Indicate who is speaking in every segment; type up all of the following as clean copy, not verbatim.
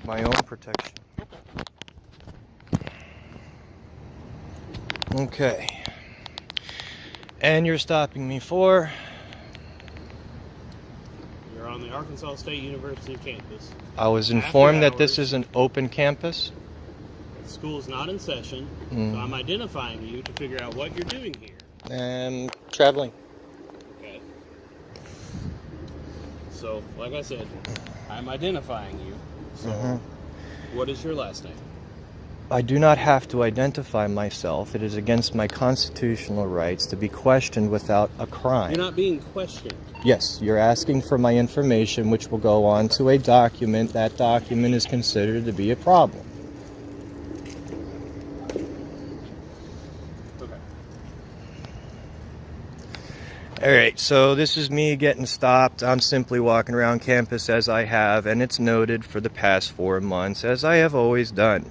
Speaker 1: my own protection. Okay. And you're stopping me for?
Speaker 2: You're on the Arkansas State University campus.
Speaker 1: I was informed that this is an open campus.
Speaker 2: The school is not in session, so I'm identifying you to figure out what you're doing here.
Speaker 1: And traveling.
Speaker 2: Okay. So, like I said, I'm identifying you. So, what is your last name?
Speaker 1: I do not have to identify myself. It is against my constitutional rights to be questioned without a crime.
Speaker 2: You're not being questioned.
Speaker 1: Yes, you're asking for my information, which will go on to a document. That document is considered to be a problem.
Speaker 2: Okay.
Speaker 1: All right, so this is me getting stopped. I'm simply walking around campus as I have, and it's noted for the past 4 months, as I have always done.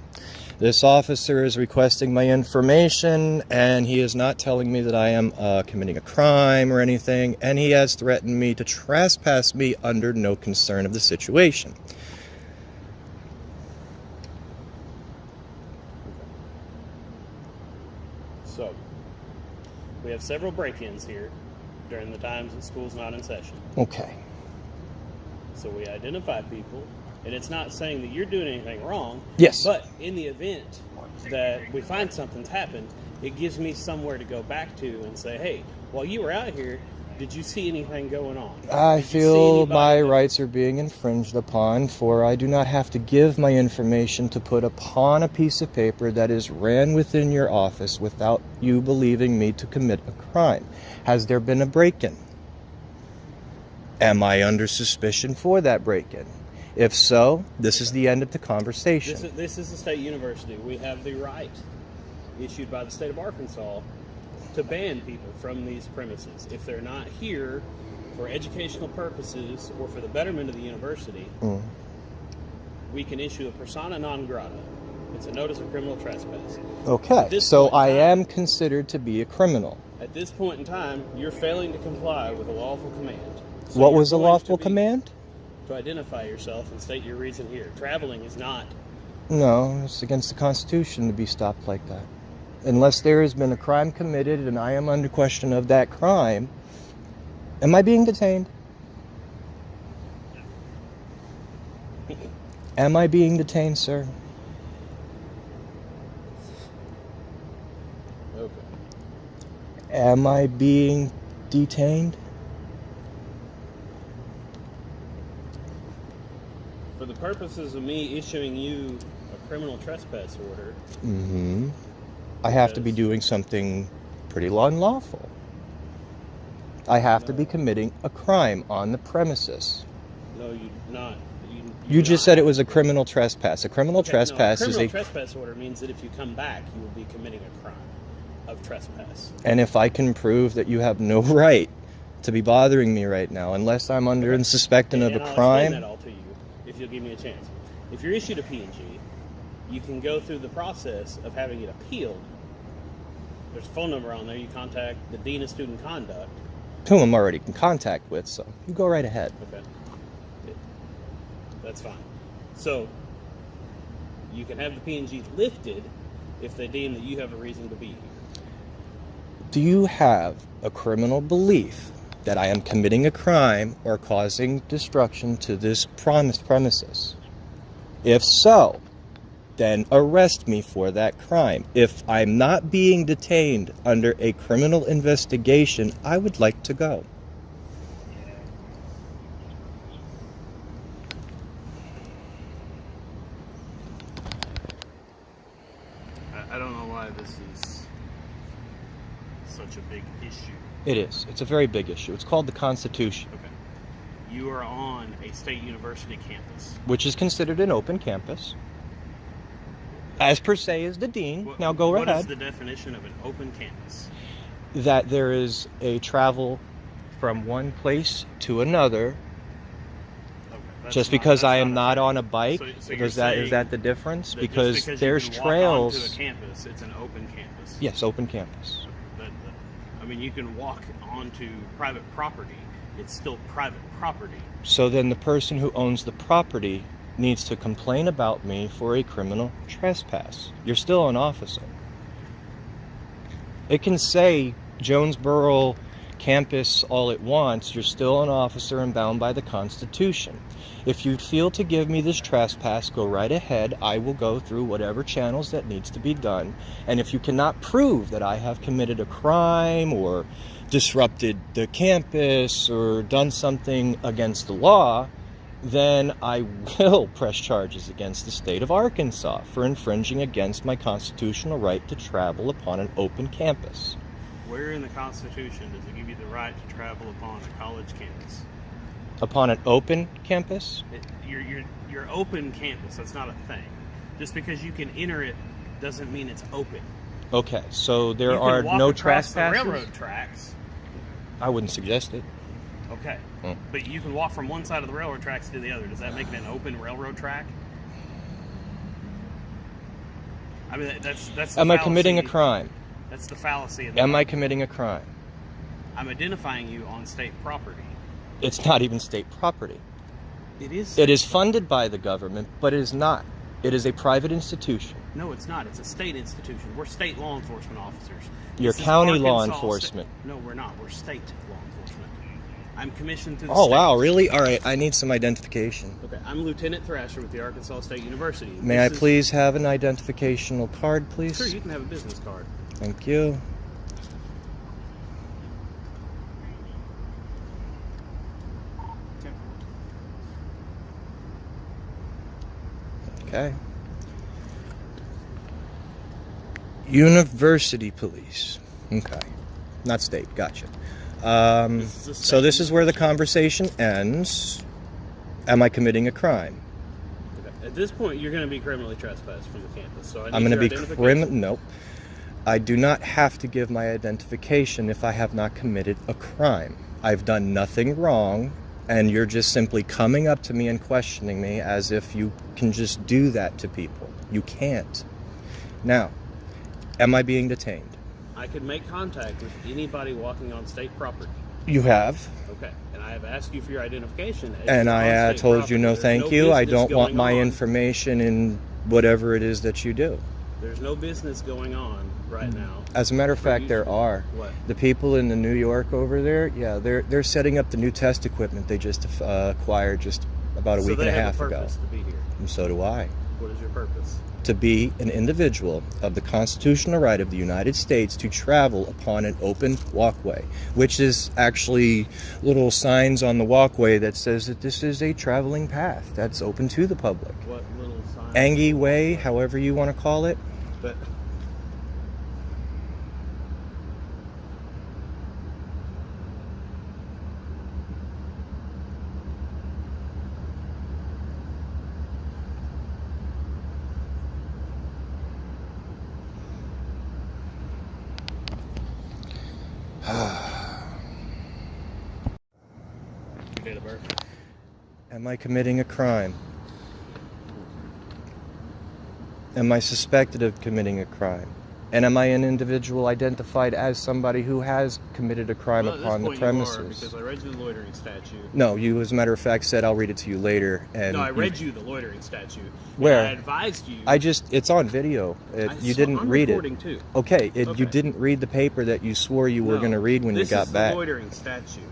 Speaker 1: This officer is requesting my information, and he is not telling me that I am committing a crime or anything, and he has threatened me to trespass me under no concern of the situation.
Speaker 2: So, we have several break-ins here during the times that school's not in session.
Speaker 1: Okay.
Speaker 2: So we identify people, and it's not saying that you're doing anything wrong.
Speaker 1: Yes.
Speaker 2: But in the event that we find something's happened, it gives me somewhere to go back to and say, hey, while you were out here, did you see anything going on?
Speaker 1: I feel my rights are being infringed upon, for I do not have to give my information to put upon a piece of paper that is ran within your office without you believing me to commit a crime. Has there been a break-in? Am I under suspicion for that break-in? If so, this is the end of the conversation.
Speaker 2: This is a state university. We have the right, issued by the state of Arkansas, to ban people from these premises. If they're not here for educational purposes or for the betterment of the university, we can issue a persona non grata. It's a notice of criminal trespass.
Speaker 1: Okay, so I am considered to be a criminal.
Speaker 2: At this point in time, you're failing to comply with a lawful command. So
Speaker 1: what was a lawful command?
Speaker 2: To identify yourself and state your reason here. Traveling is not.
Speaker 1: No, it's against the Constitution to be stopped like that. Unless there has been a crime committed and I am under question of that crime, am I being detained? Am I being detained, sir?
Speaker 2: Okay.
Speaker 1: Am I being detained?
Speaker 2: For the purposes of me issuing you a criminal trespass order,
Speaker 1: I have to be doing something pretty unlawful. I have to be committing a crime on the premises.
Speaker 2: No, you do not.
Speaker 1: You just said it was a criminal trespass. A criminal trespass is a...
Speaker 2: criminal trespass order means that if you come back, you will be committing a crime of trespass.
Speaker 1: And if I can prove that you have no right to be bothering me right now, unless I'm under and suspected of a crime...
Speaker 2: I'll explain that all to you, if you'll give me a chance. If you're issued a P&G, you can go through the process of having it appealed. There's a phone number on there. You contact the Dean of Student Conduct.
Speaker 1: Whom I'm already in contact with, so you go right ahead.
Speaker 2: Okay. That's fine. So, you can have the P&G lifted if they deem that you have a reason to be here.
Speaker 1: Do you have a criminal belief that I am committing a crime or causing destruction to this premises? If so, then arrest me for that crime. If I'm not being detained under a criminal investigation, I would like to go.
Speaker 2: I don't know why this is such a big issue.
Speaker 1: It is. It's a very big issue. It's called the Constitution.
Speaker 2: Okay. You are on a state university campus.
Speaker 1: Which is considered an open campus. As per se is the dean. Now go ahead.
Speaker 2: What is the definition of an open campus?
Speaker 1: That there is a travel from one place to another. Just because I am not on a bike, is that the difference? Because there's trails.
Speaker 2: Onto a campus, it's an open campus.
Speaker 1: Yes, open campus.
Speaker 2: I mean, you can walk onto private property. It's still private property.
Speaker 1: So then the person who owns the property needs to complain about me for a criminal trespass. You're still an officer. It can say Jonesboro campus all it wants. You're still an officer and bound by the Constitution. If you feel to give me this trespass, go right ahead. I will go through whatever channels that needs to be done. And if you cannot prove that I have committed a crime or disrupted the campus or done something against the law, then I will press charges against the state of Arkansas for infringing against my constitutional right to travel upon an open campus.
Speaker 2: Where in the Constitution does it give you the right to travel upon a college campus?
Speaker 1: Upon an open campus?
Speaker 2: Your open campus, that's not a thing. Just because you can enter it doesn't mean it's open.
Speaker 1: Okay, so there
Speaker 2: You
Speaker 1: are
Speaker 2: can walk
Speaker 1: no
Speaker 2: across the
Speaker 1: trespasses?
Speaker 2: railroad tracks.
Speaker 1: I wouldn't suggest it.
Speaker 2: Okay. But you can walk from one side of the railroad tracks to the other. Does that make it an open railroad track? I mean, that's the
Speaker 1: Am I
Speaker 2: fallacy.
Speaker 1: committing a crime?
Speaker 2: That's the fallacy.
Speaker 1: Am I committing a crime?
Speaker 2: I'm identifying you on state property.
Speaker 1: It's not even state property.
Speaker 2: It is.
Speaker 1: It is funded by the government, but it is not. It is a private institution.
Speaker 2: No, it's not. It's a state institution. We're state law enforcement officers.
Speaker 1: You're
Speaker 2: This is
Speaker 1: county law
Speaker 2: Arkansas
Speaker 1: enforcement.
Speaker 2: No, we're not. We're state law enforcement. I'm commissioned through the
Speaker 1: Oh,
Speaker 2: state.
Speaker 1: wow, really? All right, I need some identification.
Speaker 2: Okay, I'm Lieutenant Thrasher with the Arkansas State University.
Speaker 1: May I please have an identificational card, please?
Speaker 2: Sure, you can have a business card.
Speaker 1: Thank you. Okay. University police. Okay. Not state. Gotcha. So this is where the conversation ends. Am I committing a crime?
Speaker 2: Okay. At this point, you're going to be criminally trespassed from the campus. So
Speaker 1: I'm going to be criminal. Nope. I do not have to give my identification if I have not committed a crime. I've done nothing wrong, and you're just simply coming up to me and questioning me as if you can just do that to people. You can't. Now, am I being detained?
Speaker 2: I could make contact with anybody walking on state property.
Speaker 1: You have.
Speaker 2: Okay. And I have asked you for your identification.
Speaker 1: And I told you no
Speaker 2: There's
Speaker 1: thank you. I
Speaker 2: business
Speaker 1: don't want
Speaker 2: going
Speaker 1: my
Speaker 2: on.
Speaker 1: information in whatever it is that you do.
Speaker 2: There's no business going on right now.
Speaker 1: As a matter of fact, there are.
Speaker 2: What?
Speaker 1: The people in the New York over there, yeah, they're setting up the new test equipment they just acquired just about a week and a half
Speaker 2: So they have a
Speaker 1: ago.
Speaker 2: purpose to be here.
Speaker 1: And so do I.
Speaker 2: What is your purpose?
Speaker 1: To be an individual of the constitutional right of the United States to travel upon an open walkway, which is actually little signs on the walkway that says that this is a traveling path that's open to the public.
Speaker 2: What little sign?
Speaker 1: Angie Way, however you want to call it.
Speaker 2: But date of birth.
Speaker 1: Am I committing a crime? Am I suspected of committing a crime? And am I an individual identified as somebody who has committed a crime
Speaker 2: Well, at this
Speaker 1: upon the
Speaker 2: point you are,
Speaker 1: premises?
Speaker 2: because I read you the loitering statute.
Speaker 1: No, you, as a matter of fact, said I'll read it to you later. And
Speaker 2: No, I read you the loitering statute.
Speaker 1: Where?
Speaker 2: And I advised you.
Speaker 1: it's on video. You didn't
Speaker 2: I'm
Speaker 1: read it.
Speaker 2: recording too.
Speaker 1: Okay,
Speaker 2: Okay.
Speaker 1: you didn't read the paper that you swore you were
Speaker 2: No,
Speaker 1: going to read when you got
Speaker 2: This
Speaker 1: back.
Speaker 2: is the loitering statute.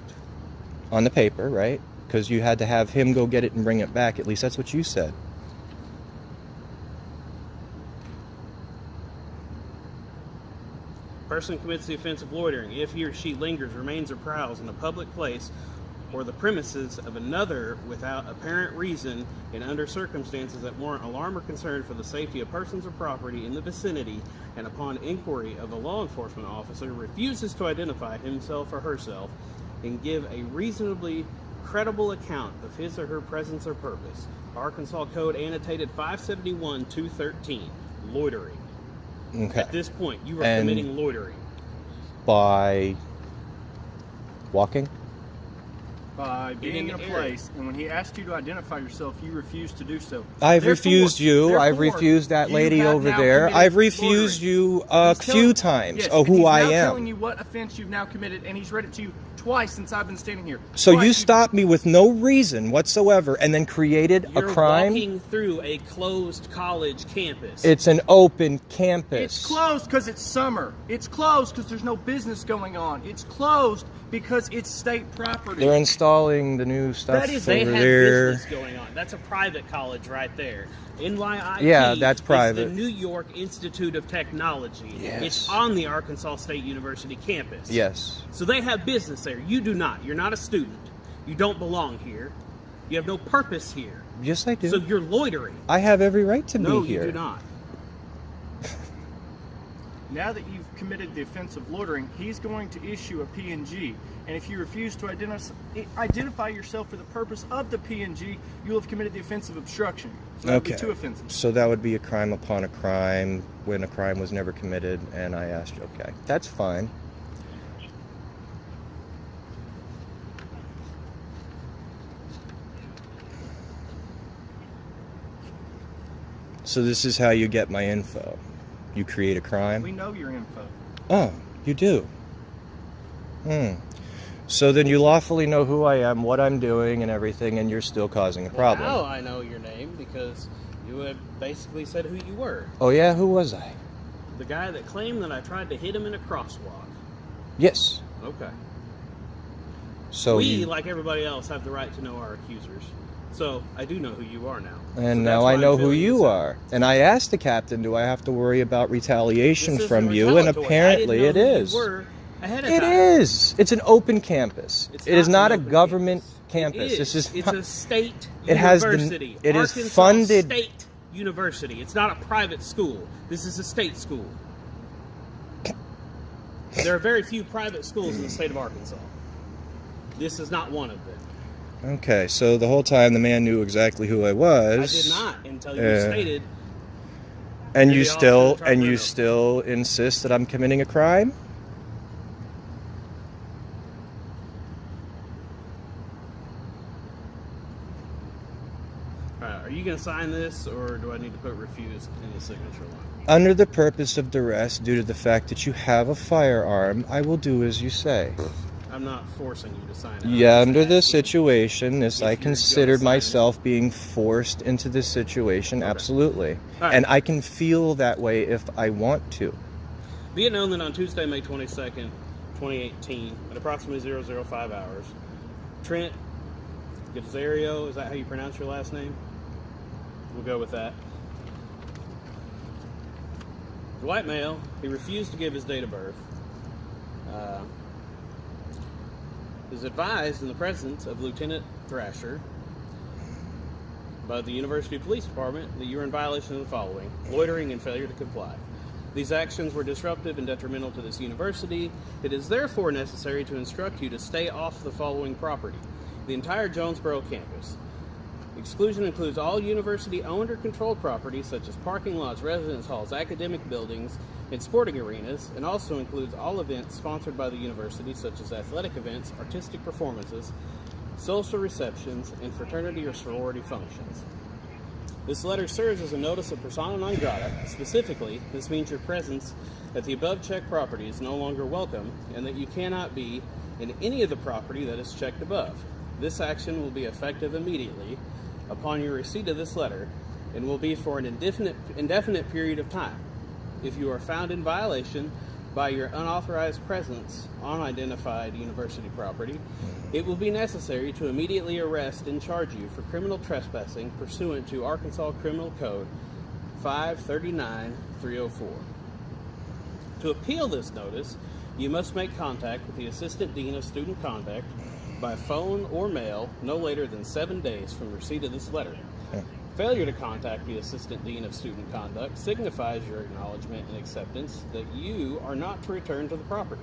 Speaker 1: On the paper, right? Because you had to have him go get it and bring it back. At least that's what you said.
Speaker 2: Person commits the offense of loitering if he or she lingers, remains, or prowls in a public place or the premises of another without apparent reason and under circumstances that warrant alarm or concern for the safety of persons or property in the vicinity, and upon inquiry of a law enforcement officer refuses to identify himself or herself and give a reasonably credible account of his or her presence or purpose. Arkansas Code annotated 571-213, loitering.
Speaker 1: Okay.
Speaker 2: At this point, you are
Speaker 1: And-
Speaker 2: committing loitering.
Speaker 1: By walking?
Speaker 3: by being in a
Speaker 2: the area.
Speaker 3: place, and when he asked you to identify yourself, you refused to do so.
Speaker 1: I've refused you. I've
Speaker 3: Therefore,
Speaker 1: refused that
Speaker 3: you
Speaker 1: lady
Speaker 3: have
Speaker 1: over
Speaker 3: now
Speaker 1: there.
Speaker 3: committed
Speaker 1: I've refused
Speaker 3: loitering.
Speaker 1: you a
Speaker 3: He's
Speaker 1: few
Speaker 3: telling-
Speaker 1: times
Speaker 3: yes,
Speaker 1: of
Speaker 3: and
Speaker 1: who I
Speaker 3: he's now
Speaker 1: am.
Speaker 3: telling you what offense you've now committed, and he's read it to you twice since I've been standing here.
Speaker 1: So
Speaker 3: Twice
Speaker 1: you stopped me with no reason whatsoever and then created
Speaker 2: You're
Speaker 1: a crime?
Speaker 2: walking through a closed college campus.
Speaker 1: It's an open campus.
Speaker 3: It's closed because it's summer. It's closed because there's no business going on. It's closed because it's state property.
Speaker 1: They're installing the new stuff
Speaker 3: That is-
Speaker 2: They
Speaker 1: over
Speaker 2: have
Speaker 1: there.
Speaker 2: business going on. That's a private college right there. NYIT
Speaker 1: Yeah, that's private.
Speaker 2: is the New York Institute of Technology.
Speaker 1: Yes.
Speaker 2: It's on the Arkansas State University campus.
Speaker 1: Yes.
Speaker 2: So they have business there. You do not. You're not a student. You don't belong here. You have no purpose here.
Speaker 1: Yes, I do.
Speaker 2: So you're loitering.
Speaker 1: I have every right to
Speaker 2: No,
Speaker 1: be here.
Speaker 2: you do not.
Speaker 3: Now that you've committed the offense of loitering, he's going to issue a P&G. And if you refuse to identify yourself for the purpose of the P&G, you'll have committed the offense of obstruction. So that would be two offenses.
Speaker 1: So that would be a crime upon a crime when a crime was never committed, and I asked you, okay, that's fine. So this is how you get my info. You create a
Speaker 3: We
Speaker 1: crime?
Speaker 3: know your info.
Speaker 1: Oh, you do? So then you lawfully know who I am, what I'm doing, and everything, and you're still causing a problem.
Speaker 2: Well, now I know your name because you have basically said who you were.
Speaker 1: Oh yeah, who was I?
Speaker 2: The guy that claimed that I tried to hit him in a crosswalk.
Speaker 1: Yes.
Speaker 2: Okay.
Speaker 1: So
Speaker 2: We,
Speaker 1: you,
Speaker 2: like everybody else, have the right to know our accusers. So I do know who you are now. So
Speaker 1: and
Speaker 2: that's
Speaker 1: now
Speaker 2: why
Speaker 1: I
Speaker 2: I'm
Speaker 1: know who
Speaker 2: filling
Speaker 1: you
Speaker 2: this out.
Speaker 1: are. And I asked the captain, do I have to worry about retaliation
Speaker 2: This
Speaker 1: from
Speaker 2: isn't
Speaker 1: you? And
Speaker 2: retaliatory.
Speaker 1: apparently
Speaker 2: I
Speaker 1: it
Speaker 2: didn't know who
Speaker 1: is.
Speaker 2: You were ahead of
Speaker 1: It
Speaker 2: time.
Speaker 1: is. It's an open campus.
Speaker 2: It's
Speaker 1: It is not a
Speaker 2: an open
Speaker 1: government
Speaker 2: campus.
Speaker 1: campus.
Speaker 2: It
Speaker 1: This is
Speaker 2: It's
Speaker 1: not,
Speaker 2: a state
Speaker 1: It has the-
Speaker 2: university.
Speaker 1: it is
Speaker 2: Arkansas
Speaker 1: funded-
Speaker 2: State University. It's not a private school. This is a state school. There are very few private schools in the state of Arkansas. This is not one of them.
Speaker 1: okay. So the whole time the man knew exactly who I
Speaker 2: I
Speaker 1: was.
Speaker 2: did not until you
Speaker 1: Yeah.
Speaker 2: stated.
Speaker 1: And
Speaker 2: Maybe
Speaker 1: you
Speaker 2: I'll
Speaker 1: still
Speaker 2: try to
Speaker 1: you
Speaker 2: know.
Speaker 1: still insist that I'm committing a crime?
Speaker 2: Are you going to sign this, or do I need to put refused in the signature line?
Speaker 1: Under the purpose of duress, due to the fact that you have a firearm, I will do as you say.
Speaker 2: I'm not forcing you to sign it.
Speaker 1: Yeah,
Speaker 2: I'm
Speaker 1: under
Speaker 2: just
Speaker 1: this
Speaker 2: asking.
Speaker 1: situation,
Speaker 2: if
Speaker 1: I
Speaker 2: you're
Speaker 1: considered
Speaker 2: gonna sign
Speaker 1: myself being forced into this situation, absolutely.
Speaker 2: All right.
Speaker 1: And I can feel that way if I want to.
Speaker 2: Be it known that on Tuesday, May 22nd, 2018, at approximately 005 hours, Trent Gazzario, is that how you pronounce your last name? We'll go with that. The white male, he refused to give his date of birth. Is advised in the presence of Lieutenant Thrasher by the University Police Department that you are in violation of the following: loitering and failure to comply. These actions were disruptive and detrimental to this university. It is therefore necessary to instruct you to stay off the following property: the entire Jonesboro campus. Exclusion includes all university-owned or controlled property, such as parking lots, residence halls, academic buildings, and sporting arenas, and also includes all events sponsored by the university, such as athletic events, artistic performances, social receptions, and fraternity or sorority functions. This letter serves as a notice of persona non grata. Specifically, this means your presence at the above checked property is no longer welcome, and that you cannot be in any of the property that is checked above. This action will be effective immediately upon your receipt of this letter and will be for an indefinite period of time. If you are found in violation by your unauthorized presence on identified university property, it will be necessary to immediately arrest and charge you for criminal trespassing pursuant to Arkansas Criminal Code 539-304. To appeal this notice, you must make contact with the Assistant Dean of Student Conduct by phone or mail no later than 7 days from receipt of this letter. Failure to contact the Assistant Dean of Student Conduct signifies your acknowledgement and acceptance that you are not to return to the property.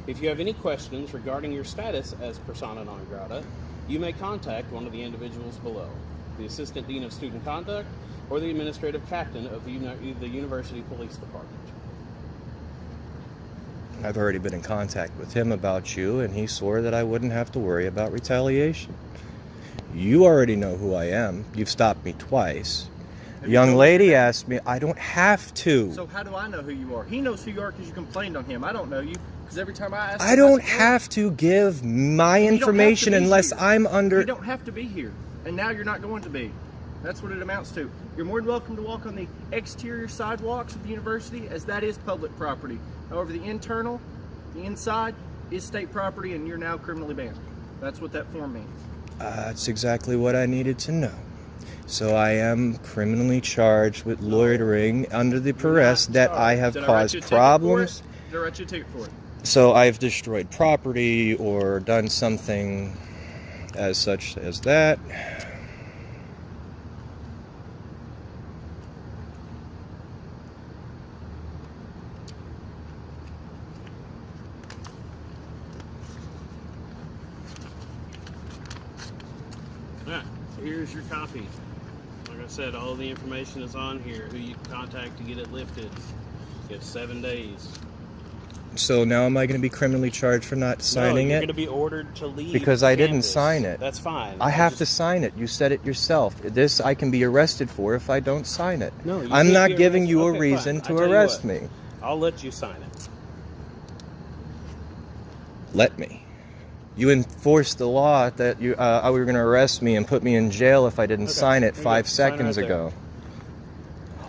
Speaker 2: If you have any questions regarding your status as persona non grata, you may contact one of the individuals below: the Assistant Dean of Student Conduct or the Administrative Captain of the University Police Department.
Speaker 1: I've already been in contact with him about you, and he swore that I wouldn't have to worry about retaliation. You already know who I am. You've stopped me twice. A young lady asked me, I don't have to.
Speaker 3: So how do I know who you are? He knows who you are because you complained on him. I don't know you because every time I ask
Speaker 1: I don't have to give my information unless I'm under...
Speaker 3: You don't have to be here, and now you're not going to be. That's what it amounts to. You're more than welcome to walk on the exterior sidewalks of the university, as that is public property. However, the inside, is state property, and you're now criminally banned. That's what that form means.
Speaker 1: That's exactly what I needed to know. So I am criminally charged with loitering under the arrest that I have caused problems.
Speaker 3: Did I write you a ticket for it?
Speaker 1: So I've destroyed property or done something as such as that.
Speaker 2: Here's your copy. Like I said, all the information is on here. Who you can contact to get it lifted. You have 7 days.
Speaker 1: So now am I going to be criminally charged for not signing
Speaker 2: you're
Speaker 1: it?
Speaker 2: going to be ordered to leave
Speaker 1: because I didn't
Speaker 2: campus.
Speaker 1: sign it.
Speaker 2: That's fine.
Speaker 1: I have to sign it. You said it yourself. This I can be arrested for if I don't sign it.
Speaker 2: No, you
Speaker 1: I'm
Speaker 2: can't
Speaker 1: not
Speaker 2: be
Speaker 1: giving
Speaker 2: arrested.
Speaker 1: you a
Speaker 2: Okay,
Speaker 1: reason
Speaker 2: fine.
Speaker 1: to
Speaker 2: I tell you
Speaker 1: arrest
Speaker 2: what,
Speaker 1: me.
Speaker 2: I'll let you sign it.
Speaker 1: Let me. You enforced the law that you were going to arrest me and put me in jail if I didn't sign it 5 seconds ago.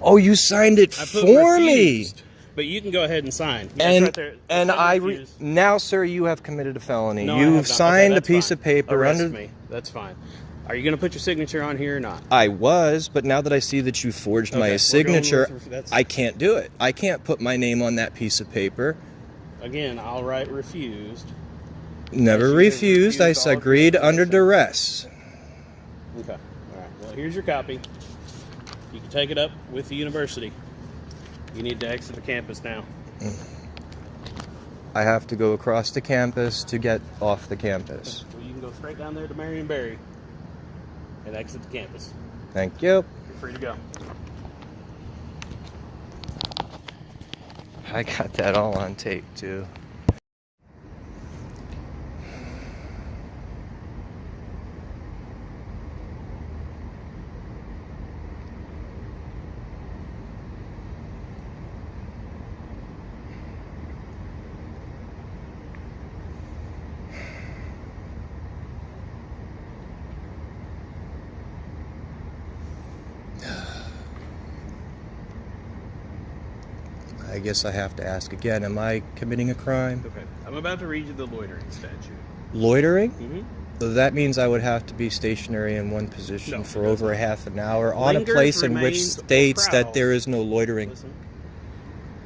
Speaker 1: Oh, you signed it for me.
Speaker 2: But you can go ahead and sign.
Speaker 1: And
Speaker 2: right there.
Speaker 1: Now, sir, you have committed a felony.
Speaker 2: No,
Speaker 1: You've signed a piece
Speaker 2: fine.
Speaker 1: of paper
Speaker 2: Arrest
Speaker 1: under
Speaker 2: me. That's fine. Are you going to put your signature on here or not?
Speaker 1: I was, but now that I see that you forged my signature, I can't do it. I can't put my name on that piece of paper.
Speaker 2: Again, I'll write refused.
Speaker 1: Never refused. I agreed under duress.
Speaker 2: Okay. All right. Well, here's your copy. You can take it up with the university. You need to exit the campus now.
Speaker 1: I have to go across the campus to get off the campus.
Speaker 2: Well, you can go straight down there to Marion Barry and exit the campus.
Speaker 1: Thank you.
Speaker 2: You're free to go.
Speaker 1: I got that all on tape, too. I guess I have to ask again, am I committing a crime?
Speaker 2: Okay. I'm about to read you the loitering statute.
Speaker 1: Loitering?
Speaker 2: Mm-hmm.
Speaker 1: So that means I would have to be stationary in one position for over a half an hour on a
Speaker 2: Lingers,
Speaker 1: place in which
Speaker 2: remains,
Speaker 1: states
Speaker 2: or
Speaker 1: that
Speaker 2: prowls.
Speaker 1: there is no loitering.
Speaker 2: Listen.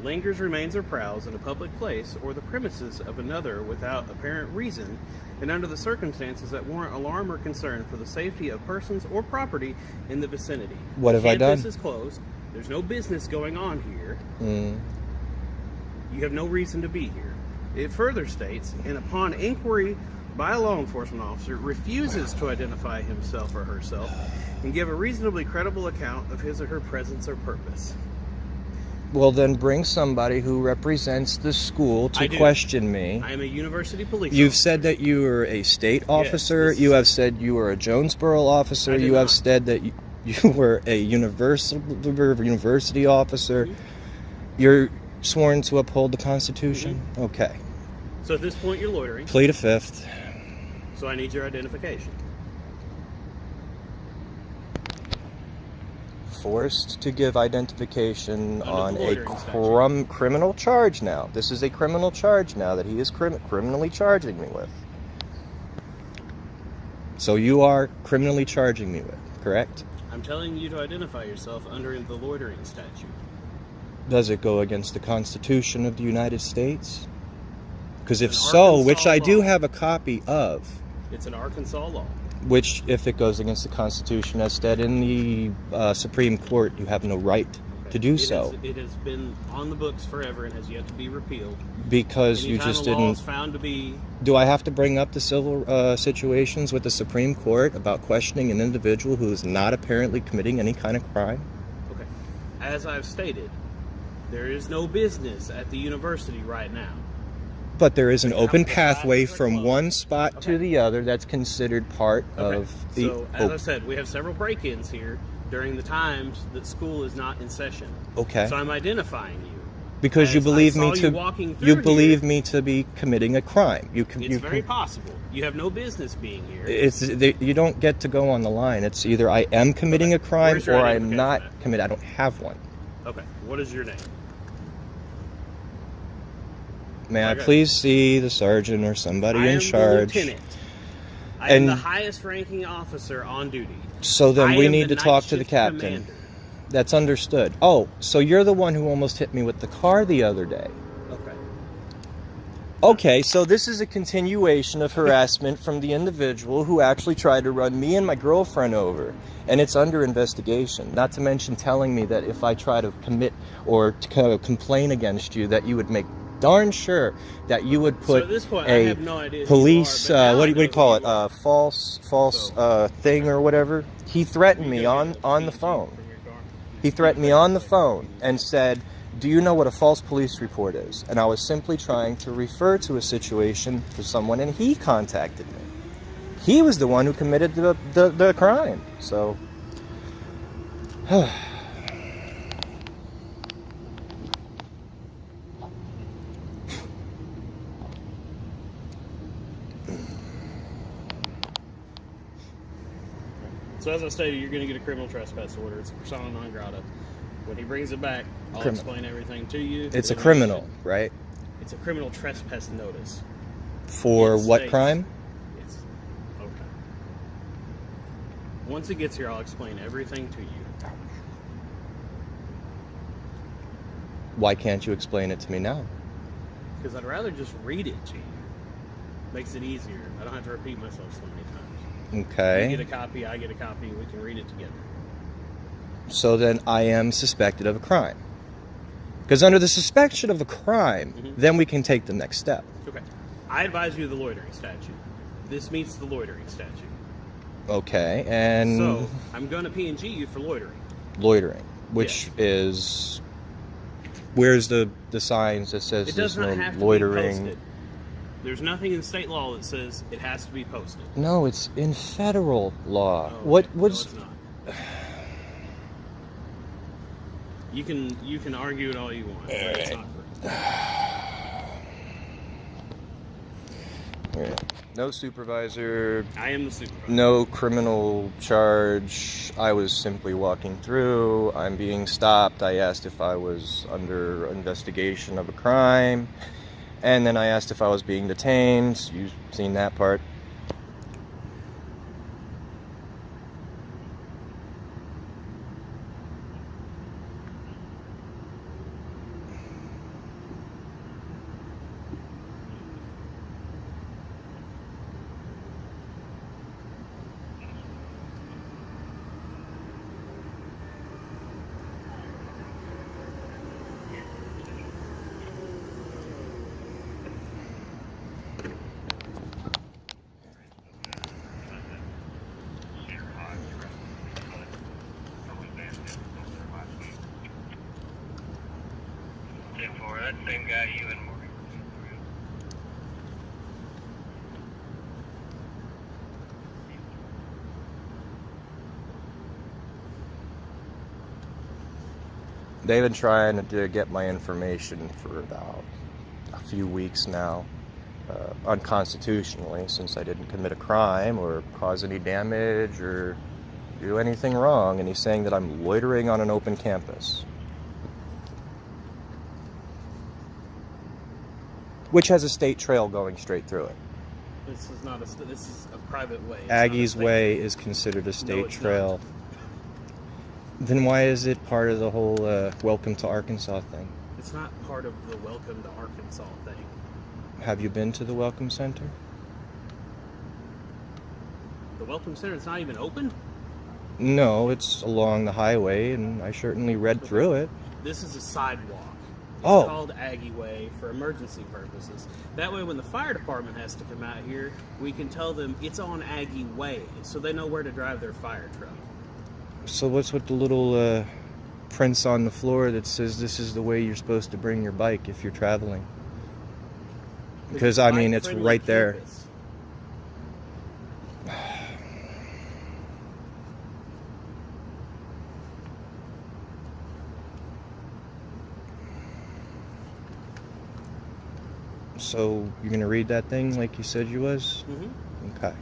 Speaker 2: Lingers, remains, or prowls in a public place or the premises of another without apparent reason and under the circumstances that warrant alarm or concern for the safety of persons or property in the vicinity.
Speaker 1: What have I done?
Speaker 2: Campus is closed. There's no business going on here.
Speaker 1: Mm.
Speaker 2: You have no reason to be here. It further states, and upon inquiry by a law enforcement officer, refuses to identify himself or herself and give a reasonably credible account of his or her presence or purpose.
Speaker 1: Well, then bring somebody who represents the school to question me.
Speaker 2: I am a university police
Speaker 1: You've
Speaker 2: officer.
Speaker 1: said that you were a state officer.
Speaker 2: Yes,
Speaker 1: you have said you were a Jonesboro officer.
Speaker 2: I did
Speaker 1: You have
Speaker 2: not.
Speaker 1: said that you were a university officer.
Speaker 2: Mhm.
Speaker 1: You're sworn to uphold the Constitution? Okay.
Speaker 2: So at this point, you're loitering.
Speaker 1: Plead a fifth.
Speaker 2: So I need your identification.
Speaker 1: Forced to give identification
Speaker 2: Under
Speaker 1: on
Speaker 2: the
Speaker 1: a
Speaker 2: loitering statute.
Speaker 1: criminal charge now. This is a criminal charge now that he is criminally charging me with. So you are criminally charging me with, correct?
Speaker 2: I'm telling you to identify yourself under the loitering statute.
Speaker 1: Does it go against the Constitution of the United States? Because if
Speaker 2: It's an
Speaker 1: so,
Speaker 2: Arkansas
Speaker 1: which I do
Speaker 2: law.
Speaker 1: have a copy of,
Speaker 2: It's an Arkansas law.
Speaker 1: which if it goes against the Constitution, as said in the Supreme Court, you have no right to do so.
Speaker 2: It has been on the books forever and has yet to be repealed.
Speaker 1: Because you
Speaker 2: Anytime
Speaker 1: just
Speaker 2: a law is
Speaker 1: didn't...
Speaker 2: found to be...
Speaker 1: Do I have to bring up the civil situations with the Supreme Court about questioning an individual who is not apparently committing any kind of crime?
Speaker 2: Okay. As I've stated, there is no business at the university right now.
Speaker 1: But there is an
Speaker 2: How
Speaker 1: open
Speaker 2: many
Speaker 1: pathway
Speaker 2: classes are
Speaker 1: from
Speaker 2: closed?
Speaker 1: one spot to
Speaker 2: Okay.
Speaker 1: the other that's considered part
Speaker 2: Okay.
Speaker 1: of the
Speaker 2: So, as I said, we have several break-ins here during the times that school is not in session.
Speaker 1: Okay.
Speaker 2: So I'm identifying you.
Speaker 1: Because you
Speaker 2: As
Speaker 1: believe
Speaker 2: I
Speaker 1: me
Speaker 2: saw
Speaker 1: to
Speaker 2: you walking through
Speaker 1: you believe
Speaker 2: here,
Speaker 1: me to be committing a crime.
Speaker 2: It's very possible. You have no business being here.
Speaker 1: You don't get to go on the line. It's either I am committing
Speaker 2: Okay.
Speaker 1: a crime
Speaker 2: Where's your
Speaker 1: or I'm
Speaker 2: identification
Speaker 1: not
Speaker 2: at?
Speaker 1: committing. I don't have one.
Speaker 2: Okay. What is your name?
Speaker 1: May I
Speaker 2: Okay.
Speaker 1: please see the sergeant or somebody
Speaker 2: I
Speaker 1: in
Speaker 2: am
Speaker 1: charge?
Speaker 2: the lieutenant. I am
Speaker 1: And-
Speaker 2: the highest ranking officer on duty.
Speaker 1: So then
Speaker 2: I
Speaker 1: we
Speaker 2: am
Speaker 1: need
Speaker 2: the
Speaker 1: to talk
Speaker 2: night
Speaker 1: to the
Speaker 2: shift
Speaker 1: captain.
Speaker 2: commander.
Speaker 1: That's understood. Oh, so you're the one who almost hit me with the car the other day.
Speaker 2: Okay.
Speaker 1: Okay, so this is a continuation of harassment from the individual who actually tried to run me and my girlfriend over. And it's under investigation. Not to mention telling me that if I try to commit or to complain against you, that you would make darn sure that you would
Speaker 2: So
Speaker 1: put
Speaker 2: at this point, I
Speaker 1: a
Speaker 2: have no idea who
Speaker 1: police,
Speaker 2: you are, but now
Speaker 1: what
Speaker 2: I
Speaker 1: do you
Speaker 2: know
Speaker 1: call
Speaker 2: who
Speaker 1: it,
Speaker 2: you are.
Speaker 1: false thing or whatever. He threatened me on the phone. He threatened me on the phone and said, "Do you know what a false police report is?" And I was simply trying to refer to a situation for someone, and he contacted me. He was the one who committed the crime. So,
Speaker 2: So as I stated, you're going to get a criminal trespass order. It's a persona non grata. When he brings it back, I'll
Speaker 1: Criminal.
Speaker 2: explain everything to you.
Speaker 1: it's a
Speaker 2: Then
Speaker 1: criminal, right?
Speaker 2: It's a criminal trespass notice.
Speaker 1: For
Speaker 2: It
Speaker 1: what
Speaker 2: states-
Speaker 1: crime?
Speaker 2: It's okay. Once it gets here, I'll explain everything to you.
Speaker 1: Why can't you explain it to me now?
Speaker 2: Because I'd rather just read it to you. Makes it easier. I don't have to repeat myself so many times. You
Speaker 1: Okay.
Speaker 2: get a copy, I get a copy, we can read it together.
Speaker 1: So then I am suspected of a crime. Because under the suspicion of a crime, then we can take the next step.
Speaker 2: Okay. I advise you of the loitering statute. This meets the loitering statute.
Speaker 1: Okay, and
Speaker 2: So, I'm going to P&G you for loitering.
Speaker 1: loitering, which is... Where's the signs that says
Speaker 2: It
Speaker 1: there's
Speaker 2: does not
Speaker 1: no
Speaker 2: have to be
Speaker 1: loitering?
Speaker 2: posted. There's nothing in state law that says it has to be posted.
Speaker 1: No, it's in federal law.
Speaker 2: Oh,
Speaker 1: What
Speaker 2: no,
Speaker 1: was...
Speaker 2: it's not. You can argue it all you want, but it's not correct.
Speaker 1: No supervisor,
Speaker 2: I am the supervisor.
Speaker 1: no criminal charge. I was simply walking through. I'm being stopped. I asked if I was under investigation of a crime. And then I asked if I was being detained. You've seen that part.
Speaker 4: That same guy you and Morgan.
Speaker 1: They've been trying to get my information for about a few weeks now, unconstitutionally, since I didn't commit a crime or cause any damage or do anything wrong. And he's saying that I'm loitering on an open campus, which has a state trail going straight through it.
Speaker 2: This is not a. This is a private way. It's not a
Speaker 1: Aggie's
Speaker 2: state
Speaker 1: Way
Speaker 2: road.
Speaker 1: is considered a state
Speaker 2: it's
Speaker 1: trail. Then why is it part of the whole Welcome to Arkansas thing?
Speaker 2: It's not part of the Welcome to Arkansas thing.
Speaker 1: Have you been to the Welcome Center?
Speaker 2: The Welcome Center is not even open.
Speaker 1: No, it's along the highway, and I certainly read through it.
Speaker 2: This is a sidewalk. It's
Speaker 1: Oh.
Speaker 2: called Aggie Way for emergency purposes. That way, when the fire department has to come out here, we can tell them it's on Aggie Way, so they know where to drive their fire truck.
Speaker 1: So what's with the little prints on the floor that says this is the way you're supposed to bring your bike if you're traveling? Because, I mean, it's
Speaker 2: Bike-friendly
Speaker 1: right there.
Speaker 2: campus.
Speaker 1: So, you're going to read that thing like you said you was?
Speaker 2: Mm-hmm.
Speaker 1: Okay.